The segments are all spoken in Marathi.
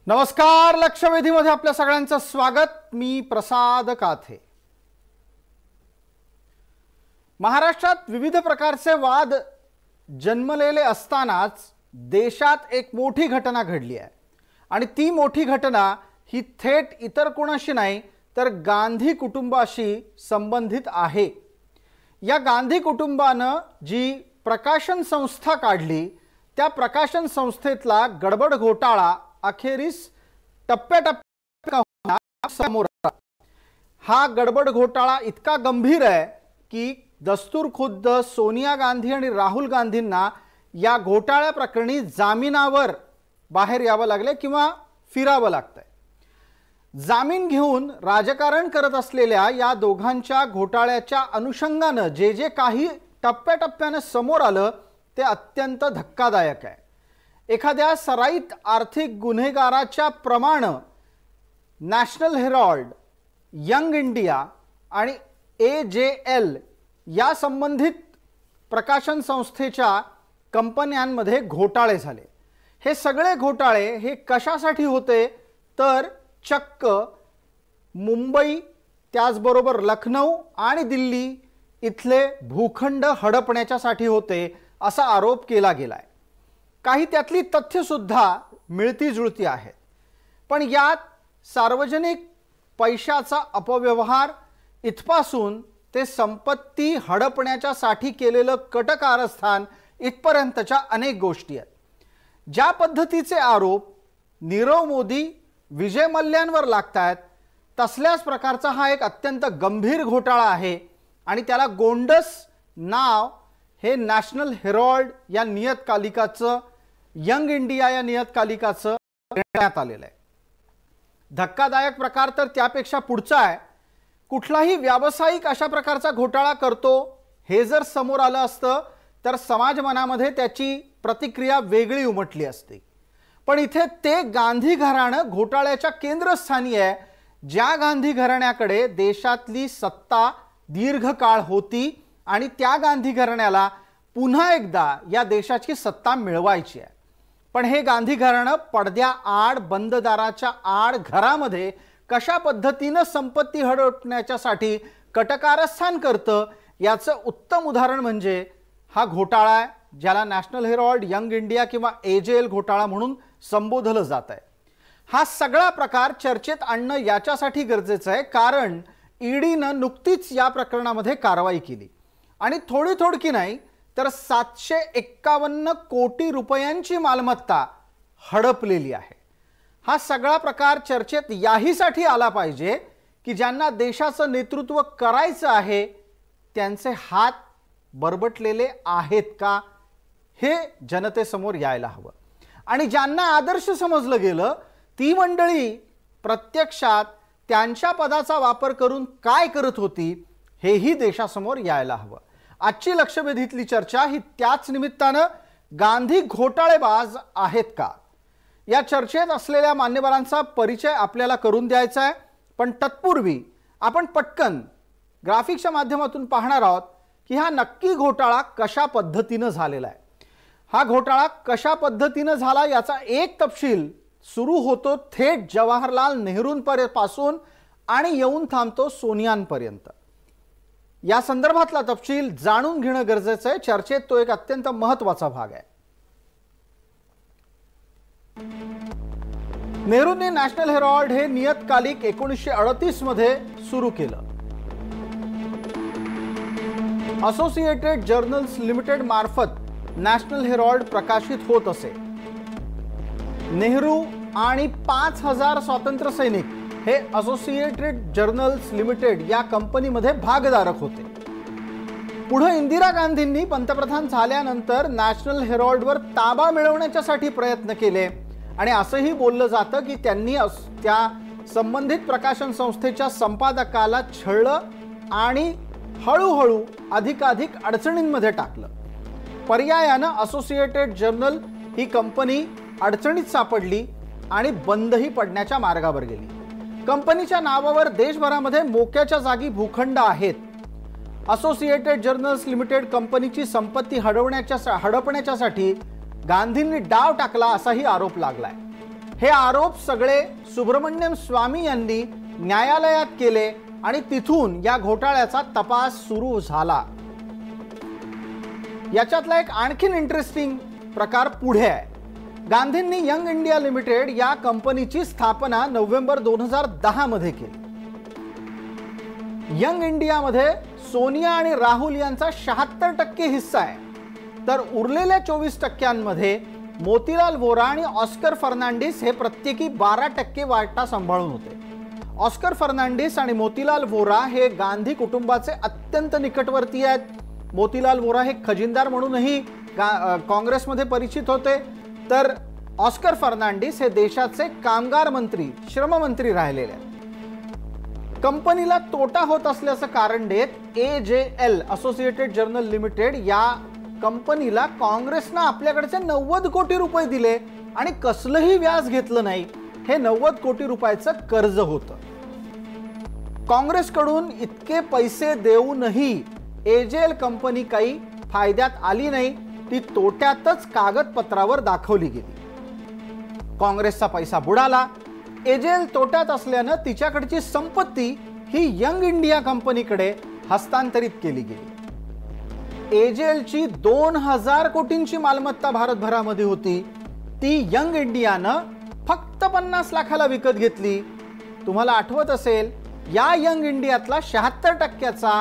नमस्कार, लक्षवेधीमध्ये आपल्या सगळ्यांचं स्वागत। मी प्रसाद काथे। महाराष्ट्रात विविध प्रकारचे वाद जन्मलेले असतानाच देशात एक मोठी घटना घडली आहे आणि ती मोठी घटना ही थेट इतर कोणाशी नाही तर गांधी कुटुंबाशी संबंधित आहे। या गांधी कुटुंबानं जी प्रकाशन संस्था काढली त्या प्रकाशन संस्थेतला गडबड घोटाळा अखेरीस टप्प्याटप्प्याने समोर आला। हा गडबड घोटाळा इतका गंभीर आहे की दस्तूर खुद्द सोनिया गांधी आणि राहुल गांधींना या घोटाळ्या प्रकरणी जामिनावर बाहेर यावं लागले किंवा फिरावं लागतंय। जामीन घेऊन राजकारण करत असलेल्या या दोघांच्या घोटाळ्याच्या अनुषंगाने जे काही टप्प्याटप्प्याने समोर आलं ते अत्यंत धक्कादायक आहे। एखाद्या सराईत आर्थिक गुन्हेगाराच्या प्रमाणे नॅशनल हेराल्ड, यंग इंडिया आणि AJL या संबंधित प्रकाशन संस्थेच्या कंपन्यांमध्ये घोटाळे झाले। हे सगळे घोटाळे हे कशासाठी होते तर चक्क मुंबई, त्याचबरोबर लखनौ आणि दिल्ली इथले भूखंड हडपण्याच्यासाठी होते असा आरोप केला गेलाय। काही त्यातली तथ्य सुद्धा मिळती जुळती आहेत, पण यात सार्वजनिक पैशाचा अपव्यवहार इथपासून ते संपत्ती हडपण्याच्यासाठी केलेलं कटकारस्थान इथपर्यंतच्या अनेक गोष्टी आहेत। ज्या पद्धतीचे आरोप नीरव मोदी, विजय मल्ल्यांवर लागतात तसल्याच प्रकारचा हा एक अत्यंत गंभीर घोटाळा आहे आणि त्याला गोंडस नाव हे नॅशनल हेराल्ड या नियतकालिकाचं, यंग इंडिया या नियतकालिकाचं देण्यात आलेलं आहे। धक्कादायक प्रकार तर त्यापेक्षा पुढचा आहे। कुठलाही व्यावसायिक अशा प्रकारचा घोटाळा करतो हे जर समोर आलं असतं तर समाज मनामध्ये त्याची प्रतिक्रिया वेगळी उमटली असती, पण इथे ते गांधी घराणं घोटाळ्याच्या केंद्रस्थानी आहे। ज्या गांधी घराण्याकडे देशातली सत्ता दीर्घकाळ होती आणि त्या गांधी घराण्याला पुन्हा एकदा या देशाची सत्ता मिळवायची आहे, पण हे गांधी घराणं पडद्या आड, बंद दाराच्या आड घरामध्ये कशा पद्धतीने संपत्ती हडपण्याच्यासाठी कटकारस्थान करतं याचं उत्तम उदाहरण म्हणजे हा घोटाळा आहे, ज्याला नॅशनल हेराल्ड, यंग इंडिया किंवा AJL घोटाळा म्हणून संबोधलं जात आहे। हा सगळा प्रकार चर्चेत आणणं याच्यासाठी गरजेचं आहे कारण ईडीनं नुकतीच या प्रकरणामध्ये कारवाई केली आणि थोडी नाही तर 751 कोटी रुपयांची मालमत्ता हडपलेली आहे। हा सगळा प्रकार चर्चेत याहीसाठी आला पाहिजे की ज्यांना देशाचं नेतृत्व करायचं आहे त्यांचे हात बरबटलेले आहेत का हे जनतेसमोर यायला हवं आणि ज्यांना आदर्श समजलं गेलं ती मंडळी प्रत्यक्षात त्यांच्या पदाचा वापर करून काय करत होती हेही देशासमोर यायला हवं। आजची लक्षवेधीतली चर्चा ही त्याच निमित्तानं गांधी घोटाळेबाज आहेत का या चर्चेत असलेल्या मान्यवरांचा परिचय आपल्याला करून द्यायचा आहे, पण तत्पूर्वी आपण पटकन ग्राफिक्सच्या माध्यमातून पाहणार आहोत की हा नक्की घोटाळा कशा पद्धतीने झालेला आहे। हा घोटाळा कशा पद्धतीने झाला याचा एक तपशील सुरू होतो थेट जवाहरलाल नेहरूंपासून आणि येऊन थांबतो सोनियांपर्यंत। या संदर्भातला तपशील जाणून घेणं गरजेचं आहे। चर्चेत तो एक अत्यंत महत्त्वाचा भाग आहे। नेहरूंनी नॅशनल हेराल्ड हे नियतकालिक 1938 मध्ये सुरू केलं। असोसिएटेड जर्नल्स लिमिटेड मार्फत नॅशनल हेराल्ड प्रकाशित होत असे। नेहरू आणि 5000 स्वातंत्र्य सैनिक हे असोसिएटेड जर्नल्स लिमिटेड या कंपनीमध्ये भागधारक होते। पुढे इंदिरा गांधींनी पंतप्रधान झाल्यानंतर नॅशनल हेराल्डवर ताबा मिळवण्यासाठी प्रयत्न केले आणि असंही बोललं जातं की त्यांनी त्या संबंधित प्रकाशन संस्थेच्या संपादकाला छळलं आणि हळूहळू अधिकाधिक अडचणींमध्ये टाकलं। पर्यायानं असोसिएटेड जर्नल ही कंपनी अडचणीत सापडली आणि बंदही पडण्याच्या मार्गावर गेली। कंपनीच्या नावावर देशभरामध्ये मोक्याच्या जागी भूखंड आहेत। असोसिएटेड जर्नल्स लिमिटेड कंपनीची संपत्ती हडपण्याच्यासाठी गांधींनी डाव टाकला असाही आरोप लागलाय। हे आरोप सगळे सुब्रमण्यम स्वामी यांनी न्यायालयात केले आणि तिथून या घोटाळ्याचा तपास सुरू झाला। याच्यातला एक आणखीन इंटरेस्टिंग प्रकार पुढे आहे। गांधींनी यंग इंडिया लिमिटेड या कंपनीची स्थापना नोव्हेंबर 2010 मध्ये केली। यंग इंडिया मध्ये सोनिया आणि राहुल यांचा 76% हिस्सा आहे, तर उरलेल्या 24% मोतीलाल वोरा आणि ऑस्कर फर्नांडिस हे प्रत्येकी 12% वाटा सांभाळून होते। ऑस्कर फर्नांडिस आणि मोतीलाल वोरा हे गांधी कुटुंबाचे अत्यंत निकटवर्ती आहेत। मोतीलाल वोरा हे खजिनदार म्हणूनही काँग्रेसमध्ये परिचित होते, तर ऑस्कर फर्नांडिस हे देशाचे कामगार मंत्री, श्रम मंत्री राहिलेले आहेत। कंपनीला तोटा होत असल्याचं कारण देत AJL असोसिएटेड जर्नल लिमिटेड या कंपनीला काँग्रेसने आपल्याकडचे 90 कोटी रुपये दिले आणि कसलंही व्याज घेतलं नाही। हे 90 कोटी रुपयाचं कर्ज होतं। काँग्रेसकडून इतके पैसे देऊनही AJL कंपनी काही फायद्यात आली नाही, ती तोट्यातच कागदपत्रावर दाखवली गेली। काँग्रेसचा पैसा बुडाला। AJL तोट्यात असल्यानं तिच्याकडची संपत्ती ही यंग इंडिया कंपनीकडे हस्तांतरित केली गेली। AJL ची 2000 कोटींची मालमत्ता भारतभरामध्ये होती, ती यंग इंडियानं फक्त 50 लाखाला विकत घेतली। तुम्हाला आठवत असेल, या यंग इंडियातला 76%चा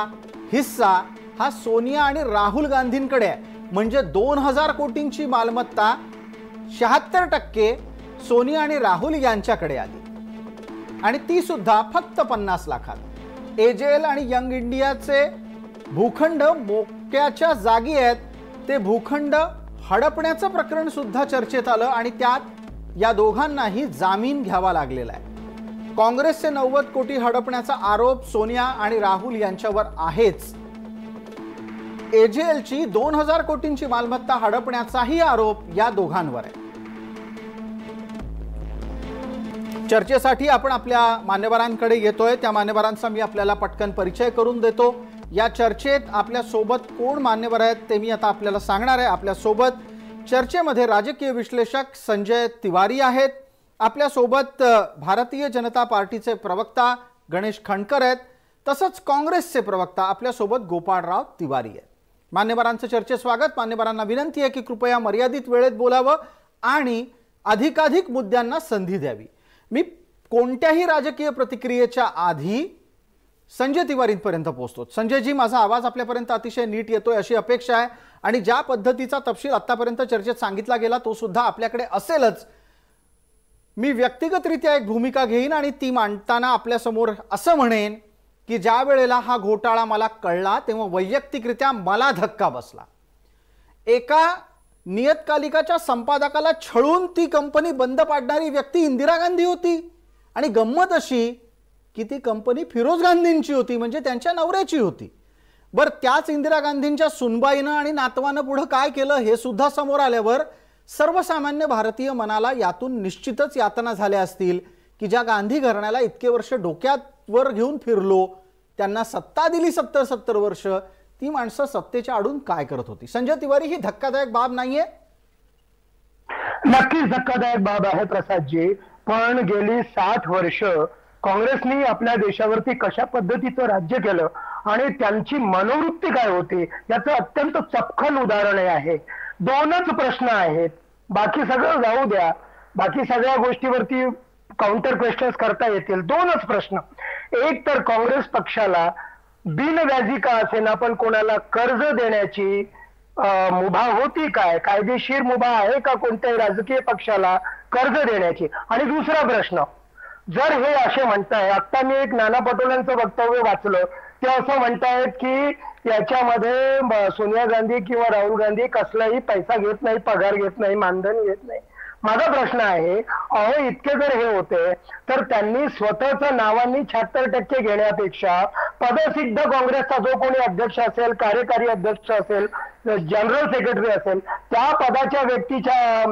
हिस्सा हा सोनिया आणि राहुल गांधींकडे आहे, म्हणजे 2000 कोटींची मालमत्ता 76% सोनिया आणि राहुल यांच्याकडे आली आणि ती सुद्धा फक्त 50 लाखात। AJL आणि यंग इंडियाचे भूखंड मोक्याच्या जागी आहेत, ते भूखंड हडपण्याचं प्रकरण सुद्धा चर्चेत आलं आणि त्यात या दोघांनाही जामीन घ्यावा लागलेला आहे। काँग्रेसचे 90 कोटी हडपण्याचा आरोप सोनिया आणि राहुल यांच्यावर आहेच। AJL ची 2000 कोटींची मालमत्ता हडपण्याचाही आरोप या दोघांवर आहे। चर्चेसाठी आपण आपल्या मान्यवरांकडे येतोय, त्या मान्यवरांचा मी आपल्याला पटकन परिचय करून देतो। या चर्चेत आपल्या सोबत कोण मान्यवर आहेत ते मी आता आपल्याला सांगणार आहे। आपल्या सोबत चर्चेमध्ये राजकीय विश्लेषक संजय तिवारी आहेत, आपल्या सोबत भारतीय जनता पार्टीचे प्रवक्ता गणेश खंडकर आहेत, तसंच काँग्रेसचे प्रवक्ता आपल्या सोबत गोपाळराव तिवारी आहेत। मान्यवरांचं चर्चेत स्वागत। मान्यवरांना विनंती आहे की कृपया मर्यादित वेळेत बोलावं आणि अधिकाधिक मुद्द्यांना संधी द्यावी। मी कोणत्याही राजकीय प्रतिक्रियेच्या आधी संजय तिवारींपर्यंत पोहोचतो। संजयजी, माझा आवाज आपल्यापर्यंत अतिशय नीट येतोय अशी अपेक्षा आहे आणि ज्या पद्धतीचा तपशील आतापर्यंत चर्चेत सांगितला गेला तो सुद्धा आपल्याकडे असेलच। मी व्यक्तिगतरित्या एक भूमिका घेईन आणि ती मांडताना आपल्या समोर असं म्हणेन की ज्या वेळेला हा घोटाळा मला कळला तेव्हा वैयक्तिकरित्या मला धक्का बसला। एका नियतकालिकाच्या संपादकाला छळून ती कंपनी बंद पाडणारी व्यक्ती इंदिरा गांधी होती आणि गंमत अशी की ती कंपनी फिरोज गांधींची होती, म्हणजे त्यांच्या नवऱ्याची होती। बरं, त्याच इंदिरा गांधींच्या सुनबाईनं आणि नातवानं पुढे काय केलं हे सुद्धा समोर आल्यावर सर्वसामान्य भारतीय मनाला यातून निश्चितच यातना झाल्या असतील की ज्या गांधी घराण्याला इतके वर्ष डोक्यावर घेऊन फिरलो, त्यांना सत्ता दिली 70 वर्ष, ती माणसं सत्तेच्या आडून काय करत होती। संजय तिवारी, ही धक्कादायक बाब नाहीये? नक्कीच धक्कादायक बाब आहे प्रसादजी, पण गेली 60 वर्ष काँग्रेसने आपल्या देशावरती कशा पद्धतीचं राज्य केलं आणि त्यांची मनोवृत्ती काय होती याचं अत्यंत चपखल उदाहरण आहे। दोनच प्रश्न आहेत, बाकी सगळं जाऊ द्या, बाकी सगळ्या गोष्टीवरती काउंटर क्वेश्चन्स करता येतील। दोनच प्रश्न, एक तर काँग्रेस पक्षाला बिनव्याजी का असेना पण कोणाला कर्ज देण्याची मुभा होती काय, कायदेशीर मुभा आहे का कोणत्याही राजकीय पक्षाला कर्ज देण्याची? आणि दुसरा प्रश्न, जर हे असे म्हणताय, आता मी एक नाना पटोलेंचं वक्तव्य वाचलं, ते असं म्हणतायत की याच्यामध्ये सोनिया गांधी किंवा राहुल गांधी कसलाही पैसा घेत नाही, पगार घेत नाही, मानधन घेत नाही। माझा प्रश्न आहे, अहो इतके जर हे होते तर त्यांनी स्वतःच्या नावांनी 76% घेण्यापेक्षा पदसिद्ध काँग्रेसचा जो कोणी अध्यक्ष असेल, कार्यकारी अध्यक्ष असेल, जनरल सेक्रेटरी असेल, त्या पदाच्या व्यक्तीच्या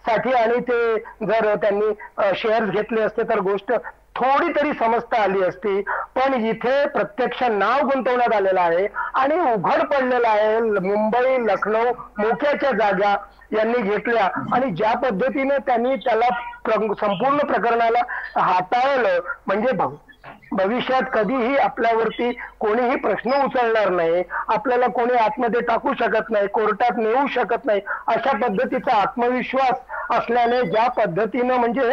साठी आणि ते जर त्यांनी शेअर्स घेतले असते तर गोष्ट थोडी तरी समजता आली असती। पण इथे प्रत्यक्ष नाव गुंतवण्यात आलेलं आहे आणि उघड पडलेलं आहे, मुंबई, लखनौ, मोक्याच्या जागा यांनी घेतल्या आणि ज्या पद्धतीने त्यांनी त्याला संपूर्ण प्रकरणाला हाताळलं म्हणजे भविष्यात कधीही आपल्यावरती कोणीही प्रश्न उचलणार नाही, आपल्याला कोणी आतमध्ये टाकू शकत नाही, कोर्टात नेऊ शकत नाही, अशा पद्धतीचा आत्मविश्वास असल्याने ज्या पद्धतीनं म्हणजे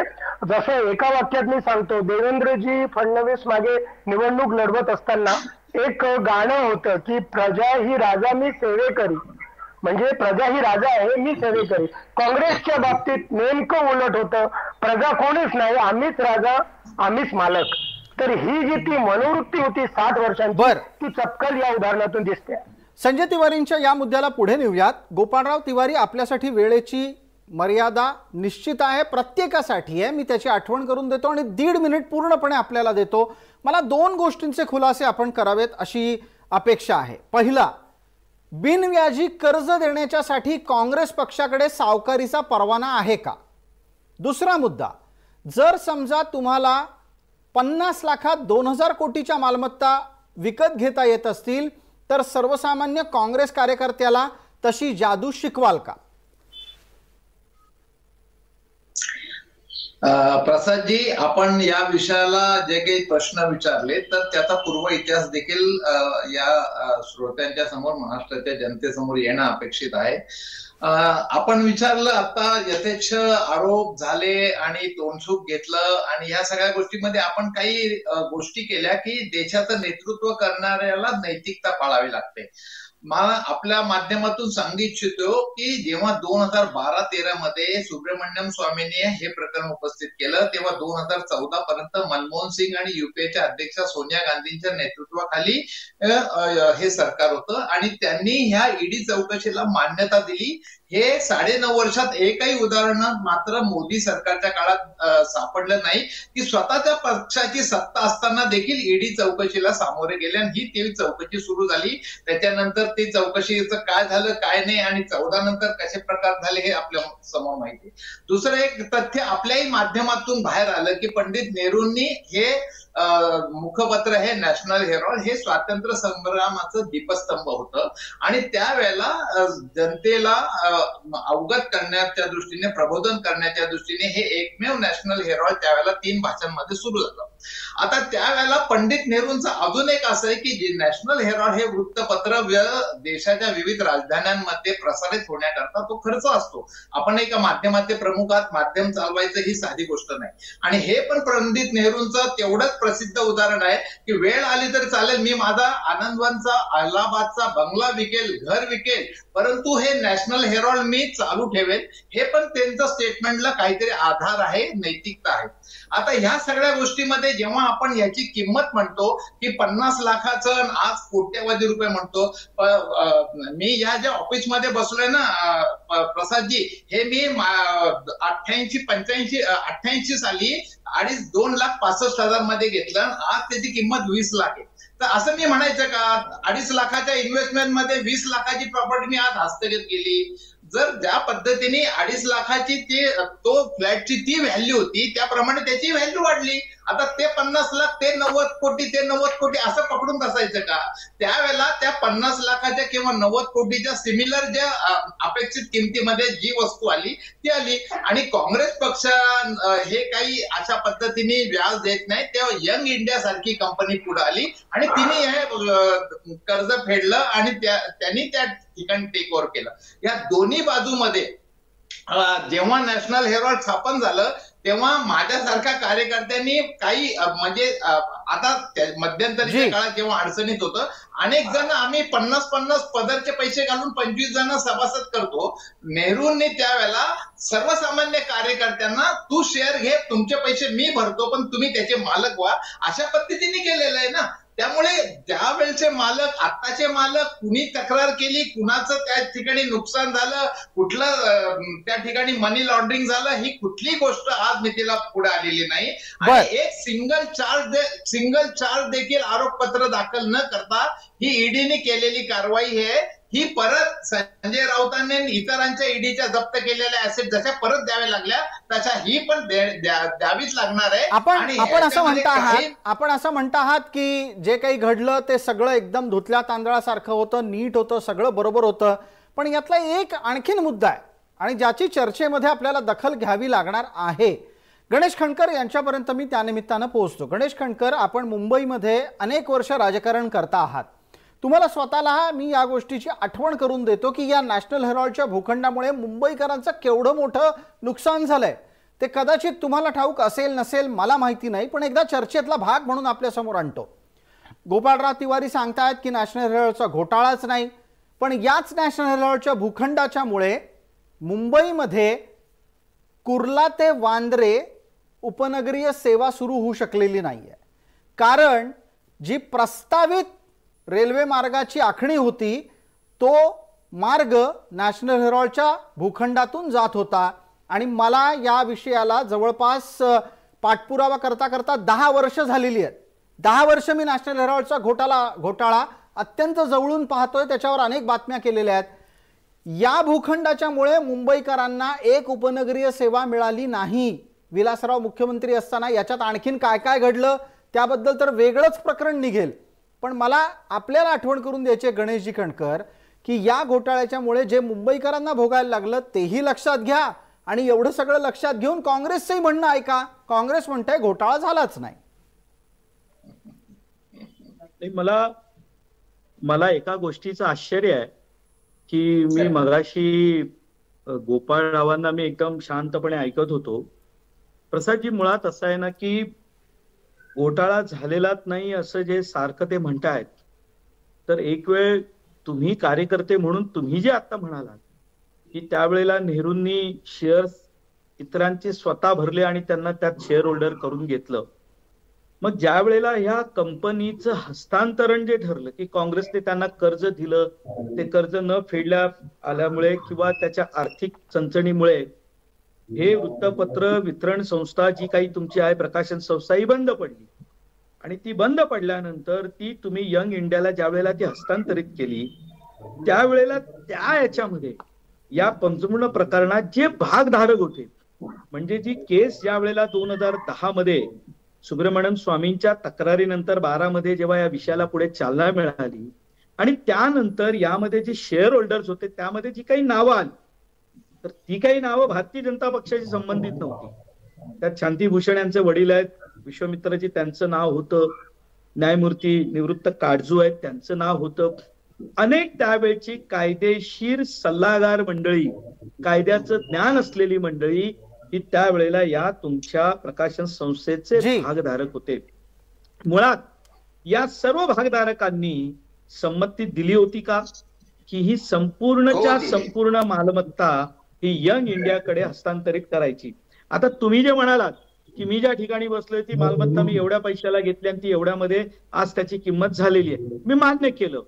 जसं एका वाक्यात मी सांगतो, देवेंद्रजी फडणवीस मागे निवडणूक लढवत असताना एक गाणं होतं की प्रजा ही राजा मी सेवेकरी, म्हणजे प्रजा ही राजा आहे मी सेवेकरी. काँग्रेसच्या बाबतीत नेमकं उलट होतं, प्रजा कोणीच नाही, आम्हीच राजा आम्हीच मालक. तर ही जी ती मनोवृत्ती होती 60 वर्षांची ती चपकल या उदाहरणातून दिसते. संजय तिवारींच्या या मुद्द्याला पुढे नेऊयात. गोपाळराव तिवारी, आपल्यासाठी वेळेची मर्यादा निश्चित आहे, प्रत्येकासाठी आहे, मी त्याची आठवण करून देतो आणि 1.5 मिनिट पूर्णपणे आपल्याला देतो. मला 2 गोष्टींचे खुलासे आपण करावेत अशी अपेक्षा आहे. पहिला, बिनव्याजी कर्ज देण्याच्यासाठी काँग्रेस पक्षाकडे सावकारीचा परवाना आहे का? दुसरा मुद्दा, जर समजा तुम्हाला 50 लाखात 2000 कोटीच्या मालमत्ता विकत घेता येत असतील तर सर्वसामान्य काँग्रेस कार्यकर्त्याला तशी जादू शिकवाल का? प्रसादजी, आपण या विषयाला जे काही प्रश्न विचारले तर त्याचा पूर्व इतिहास देखील या श्रोत्यांच्या समोर, महाराष्ट्राच्या जनतेसमोर येणं अपेक्षित आहे. आपण विचारलं, आता यथेच्छ आरोप झाले आणि तोंडसूक घेतलं आणि या सगळ्या गोष्टींमध्ये आपण काही गोष्टी केल्या की देशाचं नेतृत्व करणाऱ्याला नैतिकता पाळावी लागते. मला आपल्या माध्यमातून सांगू इच्छितो की जेव्हा 2012-13 मध्ये सुब्रमण्यम स्वामींनी हे प्रकरण उपस्थित केलं तेव्हा 2014 पर्यंत मनमोहन सिंग आणि युपीएच्या अध्यक्षा सोनिया गांधींच्या नेतृत्वाखाली हे सरकार होतं आणि त्यांनी ह्या ईडी चौकशीला मान्यता दिली. हे 9.5 वर्षात एकही उदाहरण मात्र मोदी सरकारच्या काळात सापडलं नाही की स्वतःच्या पक्षाची सत्ता असताना देखील ईडी चौकशीला सामोरे गेले आणि ही ती चौकशी सुरू झाली. त्याच्यानंतर ती चौकशीचं काय झालं काय नाही आणि 14 नंतर कसे प्रकार झाले हे आपल्या समोर माहिती. दुसरं एक तथ्य आपल्याही माध्यमातून बाहेर आलं की पंडित नेहरूंनी हे मुखपत्र हे नॅशनल हेरॉल्ड हे स्वातंत्र्य संग्रामाचं दीपस्तंभ होतं आणि त्यावेळेला जनतेला अवगत करण्याच्या दृष्टीने, प्रबोधन करण्याच्या दृष्टीने हे एकमेव नॅशनल हेरॉल्ड त्यावेळेला 3 भाषांमध्ये सुरू झालं. आता त्यावेळेला पंडित नेहरूंचं अजून एक असं आहे की नॅशनल हेरॉल्ड हे वृत्तपत्र देशाच्या विविध राजधान्यांमध्ये प्रसारित होण्याकरता तो खर्च असतो. आपण एका माध्यमाचे प्रमुख आहात, माध्यम चालवायचं ही साधी गोष्ट नाही आणि हे पण पंडित नेहरूंचं तेवढंच प्रसिद्ध उदाहरण आहे की वेळ आली तर चालेल, मी माझा आनंदवनचा अलाहाबादचा बंगला विकेल, घर विकेल, परंतु हे नॅशनल हेरॉल्ड मी चालू ठेवेल. हे पण त्यांचं स्टेटमेंटला काहीतरी आधार आहे, नैतिकता आहे. आता ह्या सगळ्या गोष्टीमध्ये जेव्हा आपण याची किंमत म्हणतो की 50 लाखाचं आज कोट्यवधी रुपये म्हणतो, मी या ज्या ऑफिसमध्ये बसलोय ना प्रसादजी, हे मी 88 साली 2,65,000 मध्ये घेतलं, आज त्याची किंमत 20 लाख आहे. तर असं मी म्हणायचं का 2.5 लाखाच्या इन्व्हेस्टमेंट मध्ये 20 लाखाची प्रॉपर्टी मी आज हस्तगत केली? जर ज्या पद्धतीने 2.5 लाखाची तो फ्लॅटची ती व्हॅल्यू होती त्याप्रमाणे त्याची व्हॅल्यू वाढली. आता ते 50 लाख ते 90 कोटी ते 90 कोटी असं पकडून बसायचं का? त्यावेळेला त्या 50 लाखाच्या किंवा 90 कोटीच्या सिमिलर ज्या अपेक्षित किमतीमध्ये जी वस्तू आली ती आली आणि काँग्रेस पक्ष हे काही अशा पद्धतीने व्याज देत नाही. तेव्हा यंग इंडिया सारखी कंपनी पुढे आली आणि तिने हे कर्ज फेडलं आणि त्यांनी त्या ठिकाणी टेक ओव्हर केलं. या दोन्ही बाजूमध्ये जेव्हा नॅशनल हेरॉल्ड स्थापन झालं तेव्हा माझ्यासारख्या कार्यकर्त्यांनी काही म्हणजे आता मध्यंतरीच्या काळात जेव्हा अडचणीत होतं, अनेक जण आम्ही 50-50 पदरचे पैसे घालून 25 जण सभासद करतो. नेहरूंनी त्यावेळेला सर्वसामान्य कार्यकर्त्यांना तू शेअर घे, तुमचे पैसे मी भरतो पण तुम्ही त्याचे मालक व्हा, अशा पद्धतीने केलेलं आहे ना. त्यामुळे त्यावेळेचे मालक, आत्ताचे मालक, कुणी तक्रार केली, कुणाचं त्या ठिकाणी नुकसान झालं, कुठलं त्या ठिकाणी मनी लॉन्ड्रिंग झालं, ही कुठली गोष्ट आज मितीला पुढे आलेली नाही. आणि एक सिंगल चार्ज देखील आरोपपत्र दाखल न करता ही ईडीने केलेली कारवाई ही परत संजय राऊतांनी इतरांच्या ईडीच्या जप्त केलेल्या ऍसेट जशा परत द्याव्या लागल्या तशा ही पण द्यावीच लागणार आहे. आपण असं म्हणता आहात की जे काही घडलं ते सगळं एकदम धुतल्या तांदळासारखं होतं, नीट होतं, सगळं बरोबर होतं. पण यातला एक आणखीन मुद्दा आहे आणि ज्याची चर्चेमध्ये आपल्याला दखल घ्यावी लागणार आहे. गणेश खंडकर यांच्यापर्यंत मी त्यानिमित्तानं पोहोचतो. गणेश खंडकर, आपण मुंबईमध्ये अनेक वर्ष राजकारण करता आहात. तुम्हाला स्वतःला मी या गोष्टीची आठवण करून देतो की या नॅशनल हेराल्डच्या भूखंडामुळे मुंबईकरांचं केवढं मोठं नुकसान झालंय ते कदाचित तुम्हाला ठाऊक असेल नसेल मला माहिती नाही, पण एकदा चर्चेतला भाग म्हणून आपल्या समोर आणतो. गोपाळराव तिवारी सांगतायत की नॅशनल हेराल्डचा घोटाळाच नाही, पण याच नॅशनल हेराल्डच्या भूखंडाच्यामुळे मुंबईमध्ये कुर्ला ते वांद्रे उपनगरीय सेवा सुरू होऊ शकलेली नाहीये. कारण जी प्रस्तावित रेल्वे मार्गाची आखणी होती तो मार्ग नॅशनल हेराल्डच्या भूखंडातून जात होता आणि मला या विषयाला जवळपास पाठपुरावा करता करता 10 वर्ष झालेली आहेत. 10 वर्ष मी नॅशनल हेराल्डचा घोटाळा अत्यंत जवळून पाहतोय, त्याच्यावर अनेक बातम्या केलेल्या आहेत. या भूखंडाच्यामुळे मुंबईकरांना एक उपनगरीय सेवा मिळाली नाही. विलासराव मुख्यमंत्री असताना याच्यात आणखीन काय काय घडलं त्याबद्दल तर वेगळंच प्रकरण निघेल, पण मला आपल्याला आठवण करून द्यायचे गणेशजी खंडकर की या घोटाळ्याच्यामुळे जे मुंबईकरांना भोगायला लागलं तेही लक्षात घ्या आणि एवढं सगळं लक्षात घेऊन काँग्रेसचंही म्हणणं ऐका. काँग्रेस म्हणतंय घोटाळा झालाच नाही. मला एका गोष्टीचं आश्चर्य आहे की मी मगाशी गोपाळरावांना मी एकदम शांतपणे ऐकत होतो. प्रसादजी, मुळात असं आहे ना की घोटाळा झालेलाच नाही असं जे सारखं ते म्हणतायत, तर एक वेळ तुम्ही कार्यकर्ते म्हणून तुम्ही जे आता म्हणालात की त्यावेळेला नेहरूंनी शेअर्स इतरांचे स्वतः भरले आणि त्यांना त्यात शेअर होल्डर करून घेतलं. मग ज्या वेळेला ह्या कंपनीचं हस्तांतरण जे ठरलं की काँग्रेसने त्यांना कर्ज दिलं, ते कर्ज न फेडल्या आल्यामुळे किंवा त्याच्या आर्थिक चणचणीमुळे हे वृत्तपत्र वितरण संस्था जी काही तुमची आहे, प्रकाशन संस्था, ही बंद पडली. आणि ती बंद पडल्यानंतर ती तुम्ही यंग इंडियाला ज्या वेळेला ती हस्तांतरित केली त्यावेळेला त्या याच्यामध्ये या पंचपूर्ण प्रकरणात जे भागधारक होते, म्हणजे जी केस ज्या वेळेला 2010 मध्ये सुब्रमण्यम स्वामींच्या तक्रारीनंतर 12 मध्ये जेव्हा या विषयाला पुढे चालना मिळाली आणि त्यानंतर यामध्ये जे शेअर होल्डर्स होते त्यामध्ये जी काही नावं आली, तर ती काही नावं भारतीय जनता पक्षाशी संबंधित नव्हती. त्यात शांतीभूषण यांचे वडील आहेत, विश्वमित्रजी त्यांचं नाव होतं, न्यायमूर्ती निवृत्त काटजू आहेत त्यांचं नाव होतं. अनेक त्यावेळची कायदेशीर सल्लागार मंडळी, कायद्याचं ज्ञान असलेली मंडळी ही त्यावेळेला या तुमच्या प्रकाशन संस्थेचे भागधारक होते. मुळात या सर्व भागधारकांनी संमती दिली होती का की ही संपूर्णच्या संपूर्ण मालमत्ता ही यंग इंडियाकडे हस्तांतरित करायची? आता तुम्ही जे म्हणालात की मी ज्या ठिकाणी बसलोय ती मालमत्ता मी एवढ्या पैशाला घेतली आणि ती एवढ्यामध्ये आज त्याची किंमत झालेली आहे, मी मान्य केलं.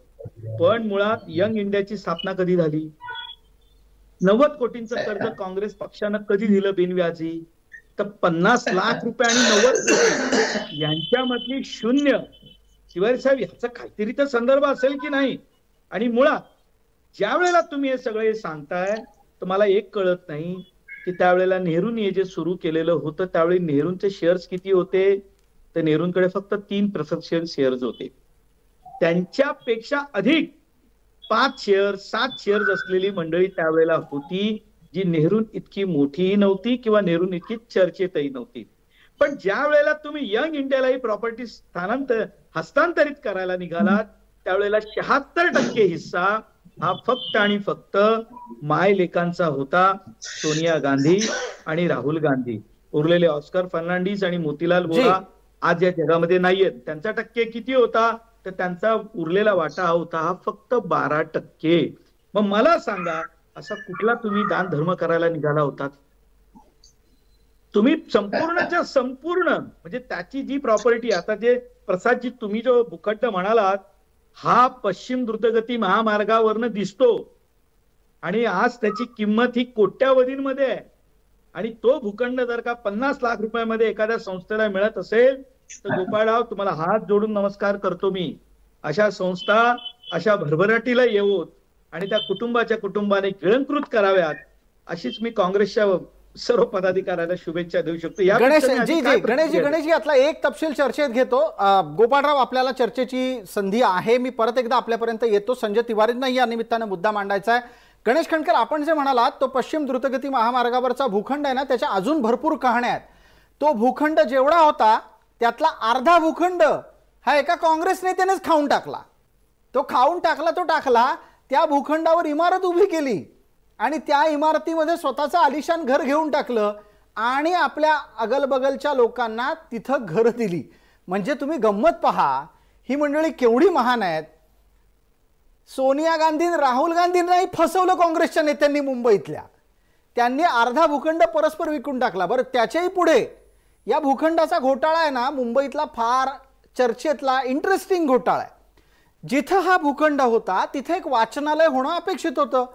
पण मुळात यंग इंडियाची स्थापना कधी झाली? 90 कोटींचं कर्ज काँग्रेस पक्षानं कधी दिलं बिनव्याजी? तर 50 लाख रुपये आणि 90 कोटी यांच्यामधली शून्य. तिवारी साहेब, ह्याचा काहीतरी तर संदर्भ असेल की नाही? आणि मुळात ज्या वेळेला तुम्ही हे सगळे सांगताय तर मला एक कळत नाही की त्यावेळेला नेहरूंनी हे जे सुरू केलेलं होतं त्यावेळी नेहरूंचे शेअर्स किती होते? तर नेहरूंकडे फक्त 3% शेअर्स होते. त्यांच्यापेक्षा अधिक 5 शेअर्स 7 शेअर्स असलेली मंडळी त्यावेळेला होती, जी नेहरू इतकी मोठीही नव्हती किंवा नेहरू इतकी चर्चेतही नव्हती. पण ज्या वेळेला तुम्ही यंग इंडियाला ही प्रॉपर्टी हस्तांतरित करायला निघालात त्यावेळेला 76% हिस्सा हा फक्त आणि फक्त मायलेकांचा होता, सोनिया गांधी आणि राहुल गांधी. उरलेले ऑस्कर फर्नांडिस आणि मोतीलाल वोरा आज या जगामध्ये नाहीयेत. त्यांचा टक्के किती होता? तर त्यांचा उरलेला वाटा होता हा फक्त 12%. मग मला सांगा, असा कुठला तुम्ही दान धर्म करायला निघाला होतात? तुम्ही संपूर्णच्या संपूर्ण म्हणजे त्याची जी प्रॉपर्टी, आता जे प्रसादजी तुम्ही जो भूखंड म्हणालात हा पश्चिम द्रुतगती महामार्गावरनं दिसतो आणि आज त्याची किंमत ही कोट्यावधींमध्ये आहे. आणि तो भूखंड जर का 50 लाख रुपयामध्ये एखाद्या संस्थेला मिळत असेल तर गोपाळराव, तुम्हाला हात जोडून नमस्कार करतो मी. अशा संस्था अशा भरभराटीला येवोत आणि त्या कुटुंबाने गिळंकृत कराव्यात अशीच मी काँग्रेसच्या सर्व पदाधिकाऱ्यांना शुभेच्छा देऊ शकतो. गणेशजी यातला एक तपशील चर्चेत घेतो. गोपाळराव, आपल्याला चर्चेची संधी आहे, मी परत एकदा आपल्यापर्यंत येतो. संजय तिवारींना या निमित्तानं मुद्दा मांडायचा आहे. गणेश खंडकर, आपण जे म्हणालात तो पश्चिम द्रुतगती महामार्गावरचा भूखंड आहे ना, त्याच्या अजून भरपूर कहाण्या आहेत. तो भूखंड जेवढा होता त्यातला अर्धा भूखंड हा एका काँग्रेस नेत्यानेच खाऊन टाकला. तो खाऊन टाकला तो टाकला, त्या भूखंडावर इमारत उभी केली आणि त्या इमारतीमध्ये स्वतःचं आलिशान घर घेऊन टाकलं आणि आपल्या अगलबगलच्या लोकांना तिथं घर दिली. म्हणजे तुम्ही गंमत पहा, ही मंडळी केवढी महान आहेत. सोनिया गांधी राहुल गांधींनाही फसवलं काँग्रेसच्या नेत्यांनी मुंबईतल्या. त्यांनी अर्धा भूखंड परस्पर विकून टाकला. बरं, त्याच्याही पुढे या भूखंडाचा घोटाळा आहे ना, मुंबईतला फार चर्चेतला इंटरेस्टिंग घोटाळा आहे. जिथं हा भूखंड होता तिथे एक वाचनालय होणं अपेक्षित होतं.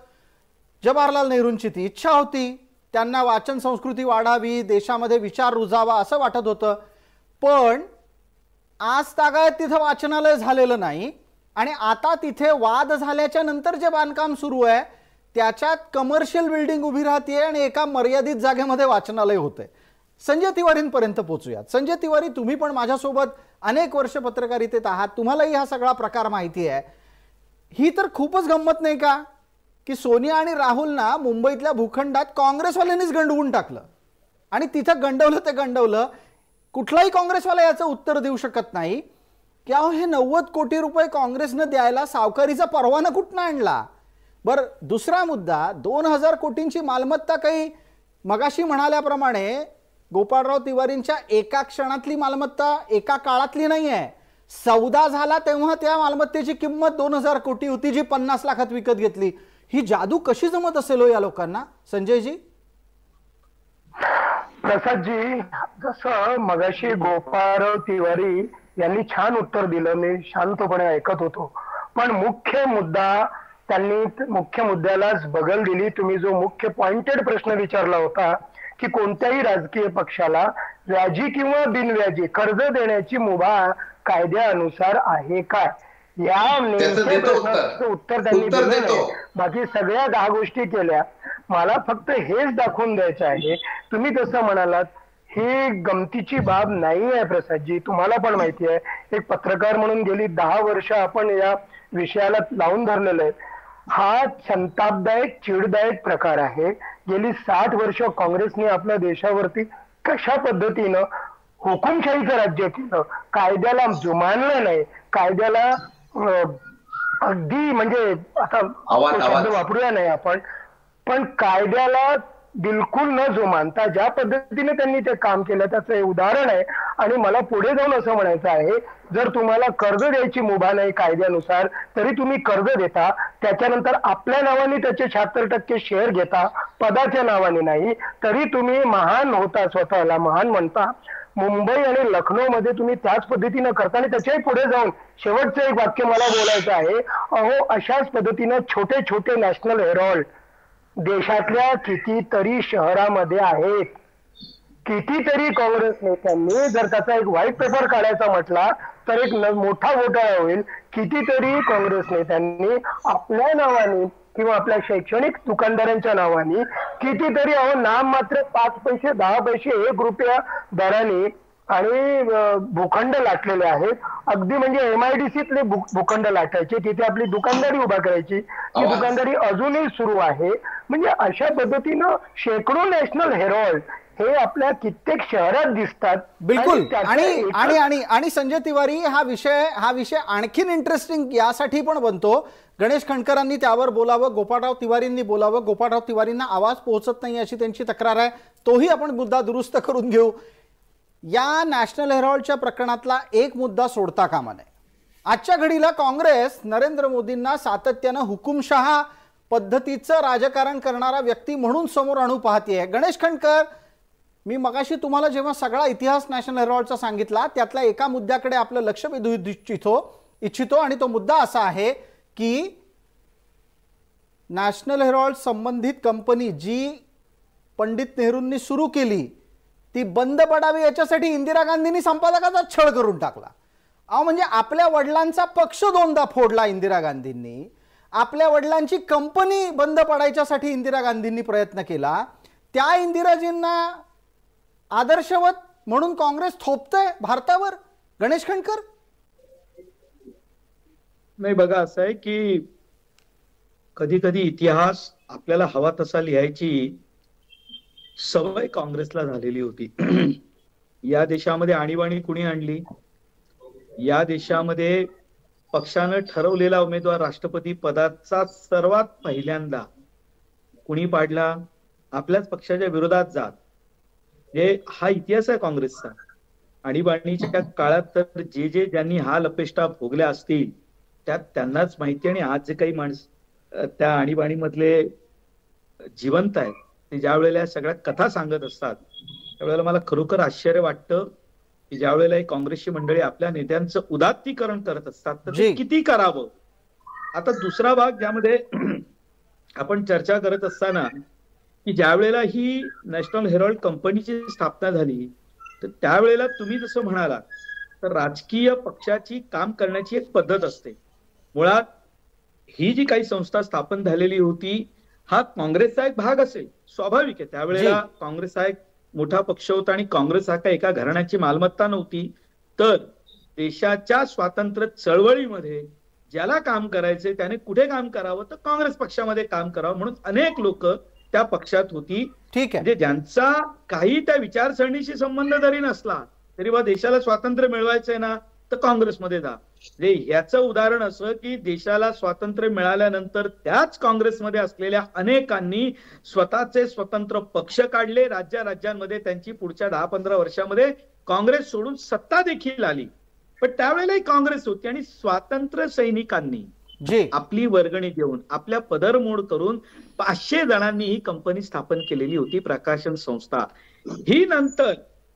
जवाहरलाल नेहरूंची ती इच्छा होती. त्यांना वाचन संस्कृती वाढावी, देशामध्ये विचार रुजावा असं वाटत होतं. पण आज तागायत तिथं वाचनालय झालेलं नाही आणि आता तिथे वाद झाल्याच्या नंतर जे बांधकाम सुरू आहे त्याच्यात कमर्शियल बिल्डिंग उभी राहते आणि एका मर्यादित जागेमध्ये वाचनालय होते. संजय तिवारींपर्यंत पोहोचूयात. संजय तिवारी, तुम्ही पण माझ्यासोबत अनेक वर्ष पत्रकारितेत आहात, तुम्हालाही हा सगळा प्रकार माहिती आहे. ही तर खूपच गंमत नाही का की सोनिया आणि राहुलना मुंबईतल्या भूखंडात काँग्रेसवाल्यांनीच गंडवून टाकलं आणि तिथं गंडवलं ते गंडवलं. कुठलाही काँग्रेसवाला याचं उत्तर देऊ शकत नाही की अहो हे 90 कोटी रुपये काँग्रेसनं द्यायला सावकारीचा परवाना कुठनं आणला. बरं, दुसरा मुद्दा, 2000 कोटींची मालमत्ता काही मगाशी म्हणाल्याप्रमाणे गोपाळराव तिवारींच्या एका क्षणातली मालमत्ता, एका काळातली नाही आहे. सौदा झाला तेव्हा त्या मालमत्तेची किंमत 2000 कोटी होती, जी 50 लाखात विकत घेतली. ही जादू कशी जमत असेल हो या लोकांना, संजयजी? प्रसादजी, जसं मगाशी गोपाळराव तिवारी यांनी छान उत्तर दिलं, मी शांतपणे ऐकत होतो. पण मुख्य मुद्द्यालाच बगल दिली. तुम्ही जो मुख्य पॉइंटेड प्रश्न विचारला होता की कोणत्याही राजकीय पक्षाला व्याजी किंवा बिनव्याजी कर्ज देण्याची मुभा कायद्यानुसार आहे काय, या प्रश्नाचं उत्तर त्यांनी दिलं नाही. बाकी सगळ्या 10 गोष्टी केल्या. मला फक्त हेच दाखवून द्यायचं आहे, तुम्ही जसं म्हणालात ही गमतीची बाब नाही आहे प्रसादजी. तुम्हाला पण माहिती आहे, एक पत्रकार म्हणून गेली 10 वर्ष आपण या विषयाला लावून धरलेलं आहे. हा संतापदायक, चिडदायक प्रकार आहे. गेली 60 वर्ष काँग्रेसने आपल्या देशावरती कशा पद्धतीनं हुकुमशाहीचं राज्य केलं, कायद्याला जुमानलं नाही, कायद्याला अगदी म्हणजे आता शब्द वापरूया नाही आपण, पण कायद्याला बिलकुल न जुमानता ज्या पद्धतीने त्यांनी ते काम केलं त्याचं हे उदाहरण आहे. आणि मला पुढे जाऊन असं म्हणायचं आहे, जर तुम्हाला कर्ज द्यायची मुभा नाही कायद्यानुसार तरी तुम्ही कर्ज देता, त्याच्यानंतर आपल्या नावाने त्याचे 76% शेअर घेता, पदाच्या नावाने नाही, तरी तुम्ही महान होता, स्वतःला महान म्हणता. मुंबई आणि लखनौ मध्ये तुम्ही त्याच पद्धतीनं करता. आणि त्याच्याही पुढे जाऊन शेवटचं एक वाक्य मला बोलायचं आहे. अहो, अशाच पद्धतीनं छोटे छोटे नॅशनल हेरॉल्ड देशातल्या कितीतरी शहरामध्ये आहेत. कितीतरी काँग्रेस नेत्यांनी जर त्याचा एक व्हाईट पेपर काढायचा म्हटला तर एक मोठा घोटाळा होईल. कितीतरी काँग्रेस नेत्यांनी आपल्या नावाने किंवा आपल्या शैक्षणिक दुकानदारांच्या नावाने कितीतरी नाम मात्र 5 पैसे 10 पैसे 1 रुपया दराने आणि भूखंड लाटलेले आहेत. अगदी म्हणजे MIDCतले भूखंड लाटायचे, तिथे आपली दुकानदारी उभा करायची. ती दुकानदारी अजूनही सुरू आहे. म्हणजे अशा पद्धतीनं शेकडो नॅशनल हेरॉल्ड हे आपल्या कित्येक शहरात दिसतात. बिलकुल. आणि संजय तिवारी, हा विषय आणखीन इंटरेस्टिंग यासाठी पण बनतो, गणेश खंडकरांनी त्यावर बोलावं, गोपाळराव तिवारींनी बोलावं. गोपाळराव तिवारींना आवाज पोहोचत नाही अशी त्यांची तक्रार आहे. तोही आपण मुद्दा दुरुस्त करून घेऊ. या नॅशनल हेरॉल्डच्या प्रकरणातला एक मुद्दा सोडता कामा नये. आजच्या घडीला काँग्रेस नरेंद्र मोदींना सातत्यानं हुकुमशहा पद्धतीचं राजकारण करणारा व्यक्ती म्हणून समोर आणू पाहते. गणेश खंडकर, मी मगाशी तुम्हाला जेव्हा सगळा इतिहास नॅशनल हेरॉल्डचा सांगितला त्यातल्या एका मुद्द्याकडे आपलं लक्ष वेधू इच्छितो आणि तो मुद्दा असा आहे की नॅशनल हेरॉल्ड संबंधित कंपनी जी पंडित नेहरूंनी सुरू केली ती बंद पडावी याच्यासाठी इंदिरा गांधींनी संपादकाचा छळ करून टाकला. म्हणजे आपल्या वडिलांचा पक्ष 2दा फोडला इंदिरा गांधींनी. आपल्या वडिलांची कंपनी बंद पडायच्यासाठी इंदिरा गांधींनी प्रयत्न केला. त्या इंदिराजींना आदर्शवत म्हणून काँग्रेस थोपतंय भारतावर. गणेश खंडकर, नाही बघा, असं आहे की कधी कधी इतिहास आपल्याला हवा तसा लिहायची सवय काँग्रेसला झालेली होती. या देशामध्ये आणीबाणी कुणी आणली? या देशामध्ये पक्षानं ठरवलेला उमेदवार राष्ट्रपती पदाचा सर्वात पहिल्यांदा कुणी पाडला? आपल्याच पक्षाच्या विरोधात जात. हा इतिहास आहे काँग्रेसचा. आणीबाणीच्या काळात तर जे ज्यांनी हाल अपेष्टा भोगल्या असतील त्यात त्यांनाच माहिती. आणि आज जे काही माणसं त्या आणीबाणीमधले जिवंत आहेत ते ज्या वेळेला सगळ्या कथा सांगत असतात त्यावेळेला मला खरोखर आश्चर्य वाटतं की ज्या वेळेला ही काँग्रेसची मंडळी आपल्या नेत्यांचं उदात्तीकरण करत असतात तर ते किती करावं. आता दुसरा भाग ज्यामध्ये आपण चर्चा करत असताना की ज्या वेळेला ही नॅशनल हेराल्ड कंपनीची स्थापना झाली तर त्यावेळेला तुम्ही जसं म्हणालात तर राजकीय पक्षाची काम करण्याची एक पद्धत असते. मुळात ही जी काही संस्था स्थापन झालेली होती हा काँग्रेसचा एक भाग असेल, स्वाभाविक आहे. त्यावेळेला काँग्रेस हा एक मोठा पक्ष होता आणि काँग्रेस हा काही एका घराण्याची मालमत्ता नव्हती. तर देशाच्या स्वातंत्र्य चळवळीमध्ये ज्याला काम करायचे त्याने कुठे काम करावं तर काँग्रेस पक्षामध्ये काम करावं म्हणून अनेक लोक त्या पक्षात होती. ठीक आहे. म्हणजे ज्यांचा काही त्या विचारसरणीशी संबंध जरी नसला तरी बा देशाला स्वातंत्र्य मिळवायचंय ना तर काँग्रेसमध्ये जा. म्हणजे याचं उदाहरण असं की देशाला स्वातंत्र्य मिळाल्यानंतर त्याच काँग्रेसमध्ये असलेल्या अनेकांनी स्वतःचे स्वतंत्र पक्ष काढले. राज्यांमध्ये त्यांची पुढच्या 10-15 वर्षामध्ये काँग्रेस सोडून सत्ता देखील आली. पण त्यावेळेलाही काँग्रेस होती आणि स्वातंत्र्य सैनिकांनी आपली वर्गणी देऊन आपल्या पदरमोड करून 500 जणांनी ही कंपनी स्थापन केलेली होती, प्रकाशन संस्था. ही नंतर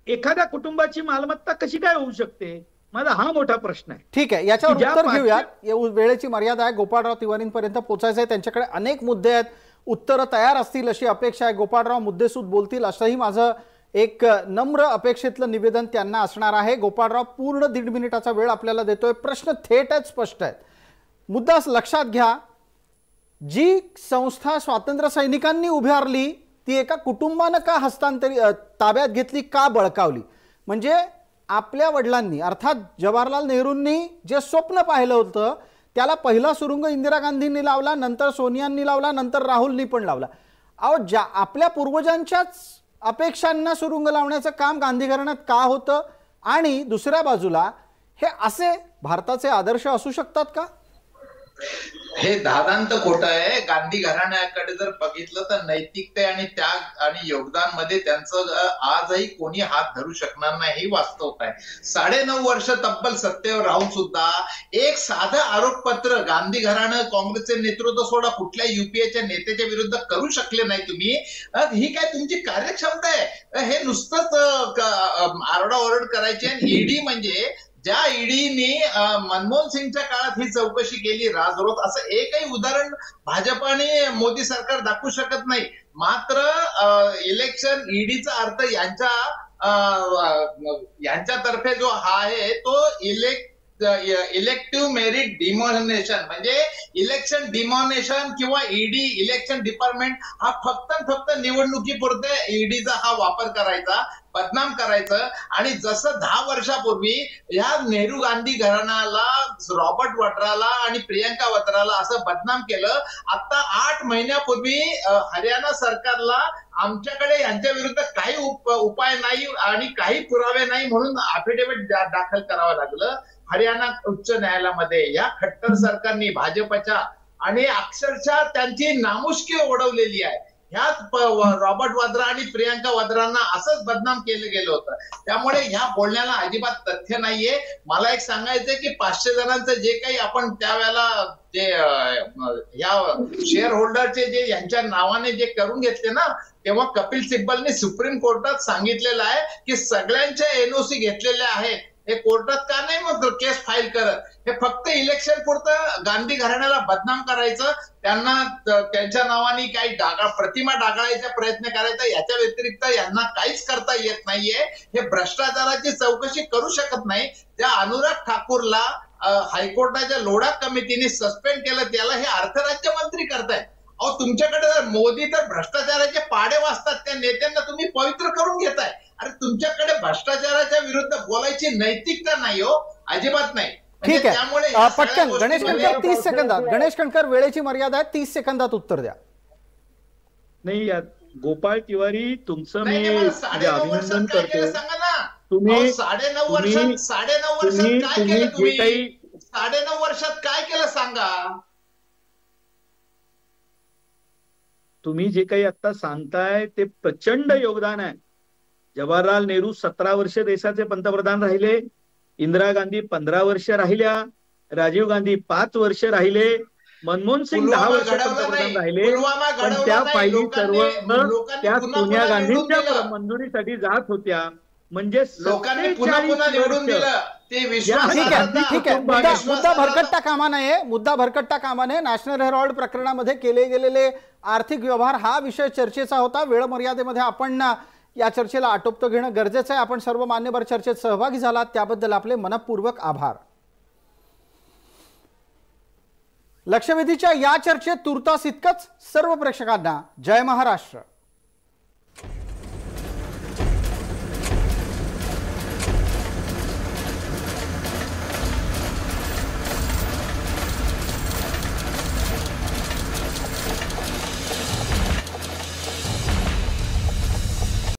एखाद्या कुटुंबाची मालमत्ता कशी काय होऊ शकते, माझा हा मोठा प्रश्न आहे. ठीक आहे, याच्यावर उत्तर घेऊयात. वेळेची मर्यादा आहे. गोपाळराव तिवारींपर्यंत पोहोचायचं आहे. त्यांच्याकडे अनेक मुद्दे आहेत, उत्तरं तयार असतील अशी अपेक्षा आहे. गोपाळराव मुद्देसूद बोलतील असंही माझं एक नम्र अपेक्षेतलं निवेदन त्यांना असणार आहे. गोपाळराव पूर्ण 1.5 मिनिटाचा वेळ आपल्याला देतोय. प्रश्न थेट आहेत, स्पष्ट आहेत. मुद्दा लक्षात घ्या, जी संस्था स्वातंत्र्य सैनिकांनी उभारली ती एका कुटुंबानं का ताब्यात घेतली, का बळकावली? म्हणजे आपल्या वडिलांनी अर्थात जवाहरलाल नेहरूंनी जे स्वप्न पाहिलं होतं त्याला पहिला सुरुंग इंदिरा गांधींनी लावला, नंतर सोनियांनी लावला, नंतर राहुलनी पण लावला. आपल्या पूर्वजांच्याच अपेक्षांना सुरुंग लावण्याचं काम गांधी घराण्यात का होतं? आणि दुसऱ्या बाजूला हे असे भारताचे आदर्श असू शकतात का? हे दादांत खोटं आहे. गांधी घराण्याकडे जर बघितलं तर नैतिकते आणि त्याग आणि योगदान मध्ये त्यांचं आजही कोणी हात धरू शकणार नाही ही वास्तवता आहे. 9.5 वर्ष तब्बल सत्तेवर राहून सुद्धा एक साधं आरोपपत्र गांधी घराणं काँग्रेसचे नेतृत्व सोडा कुठल्या युपीएच्या नेत्याच्या विरुद्ध करू शकले नाही तुम्ही. ही काय तुमची कार्यक्षमता आहे? हे नुसतंच आरडाओरड करायची. आणि ईडी म्हणजे ज्या ईडीनी मनमोहन सिंगच्या काळात ही चौकशी केली राजरोस, असं एकही उदाहरण भाजप आणि मोदी सरकार दाखवू शकत नाही. मात्र इलेक्शन ईडीचा अर्थ यांच्यातर्फे जो हा आहे तो इलेक्टिव्ह मेरिट डिमॉनिनेशन म्हणजे इलेक्शन डिमॉनिनेशन किंवा ईडी इलेक्शन डिपार्टमेंट हा फक्त निवडणुकीपुरते ईडीचा हा वापर करायचा, बदनाम करायचं. आणि जसं 10 वर्षापूर्वी ह्या नेहरू गांधी घराण्याला, रॉबर्ट वड्राला आणि प्रियंका वड्राला असं बदनाम केलं, आता 8 महिन्यापूर्वी हरियाणा सरकारला आमच्याकडे यांच्या विरुद्ध काही उपाय नाही आणि काही पुरावे नाही म्हणून अफिडेव्हिट दाखल करावं लागलं हरियाणा उच्च न्यायालयामध्ये. या खट्टर सरकारने भाजपच्या आणि अक्षरशः त्यांची नामुष्की ओढवलेली आहे. ह्याच रॉबर्ट वाद्रा आणि प्रियंका वाद्रांना असंच बदनाम केलं गेलं होतं. त्यामुळे ह्या बोलण्याला अजिबात तथ्य नाहीये. मला एक सांगायचंय की 500 जणांचं जे काही आपण त्यावेळेला जे या शेअर होल्डरचे जे यांच्या नावाने जे करून घेतले ना, तेव्हा कपिल सिब्बलने सुप्रीम कोर्टात सांगितलेलं आहे की सगळ्यांच्या एनओसी घेतलेल्या आहेत, हे कोर्टात का नाही मग केस फाईल करत? हे फक्त इलेक्शन पुरतं गांधी घराण्याला बदनाम करायचं, त्यांना त्यांच्या नावाने काही प्रतिमा डागाळायचा प्रयत्न करायचा, याच्या व्यतिरिक्त यांना काहीच करता येत नाहीये. हे भ्रष्टाचाराची चौकशी करू शकत नाही. त्या अनुराग ठाकूरला हायकोर्टाच्या लोढा कमिटीने सस्पेंड केलं, त्याला हे अर्थराज्यमंत्री करतायत. अहो, तुमच्याकडे जर मोदी तर भ्रष्टाचाराचे पाडे वाचतात, त्या नेत्यांना तुम्ही पवित्र करून घेताय. अरे तुमच्याकडे भ्रष्टाचाराच्या विरुद्ध बोलायची नैतिकता नाही हो, अजिबात नाही. ठीक आहे, पटकन गणेश कणकर 30 सेकंदात. गणेश कणकर, वेळेची मर्यादा आहे, 30 सेकंदात उत्तर द्या. नाही, गोपाळ तिवारी तुमचं मी अभिनंदन करतो. सांगा ना, तुम्ही 9.5 वर्षात 9.5 वर्षात काय केलं तुम्ही जे काही 9.5 वर्षात काय केलं सांगा. तुम्ही जे काही आता सांगताय ते प्रचंड योगदान आहे. जवाहरलाल नेहरू 17 वर्ष देशाचे पंतप्रधान राहिले, इंदिरा गांधी 15 वर्ष राहिल्या, राजीव गांधी 5 वर्ष राहिले, मनमोहन सिंग 10 वर्ष पंतप्रधान राहिले. पण त्या फायली सर्व त्या सोनिया गांधींच्या मंजुरीसाठी जात होत्या. म्हणजे लोकांनी पुन्हा निवडून दिलं ते विश्वास. ठीक आहे मुद्दा भरकटता कामा नये, मुद्दा भरकटता कामा नये. नॅशनल हेराल्ड प्रकरणामध्ये केले गेलेले आर्थिक व्यवहार हा विषय चर्चेचा होता. वेळ मर्यादेमध्ये आपण या चर्चेला आटोपतं घेणं गरजेचं आहे. आपण सर्व मान्यवर चर्चेत सहभागी झालात त्याबद्दल आपले मनपूर्वक आभार. लक्षवेधीच्या या चर्चेत तुर्तास इतकंच. सर्व प्रेक्षकांना जय महाराष्ट्र.